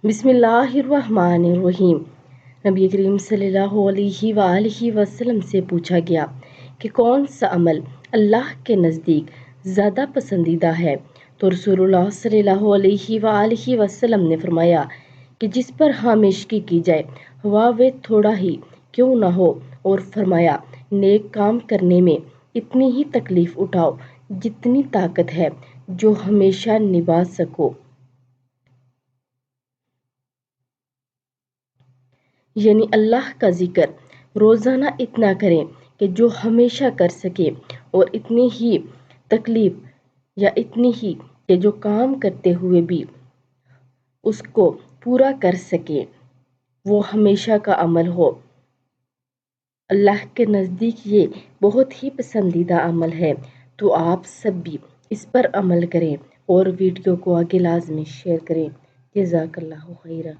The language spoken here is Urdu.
بسم اللہ الرحمن الرحیم۔ نبی کریم صلی اللہ علیہ وآلہ وسلم سے پوچھا گیا کہ کون سا عمل اللہ کے نزدیک زیادہ پسندیدہ ہے، تو رسول اللہ صلی اللہ علیہ وآلہ وسلم نے فرمایا کہ جس پر ہمیشگی کی جائے ہوا وہ تھوڑا ہی کیوں نہ ہو، اور فرمایا نیک کام کرنے میں اتنی ہی تکلیف اٹھاؤ جتنی طاقت ہے، جو ہمیشہ نبھا سکو۔ یعنی اللہ کا ذکر روزانہ اتنا کریں کہ جو ہمیشہ کر سکے، اور اتنی ہی تکلیف یا اتنی ہی کہ جو کام کرتے ہوئے بھی اس کو پورا کر سکے، وہ ہمیشہ کا عمل ہو۔ اللہ کے نزدیک یہ بہت ہی پسندیدہ عمل ہے، تو آپ سب بھی اس پر عمل کریں اور ویڈیو کو آگے لازمی شیئر کریں۔ جزاک اللہ خیرہ۔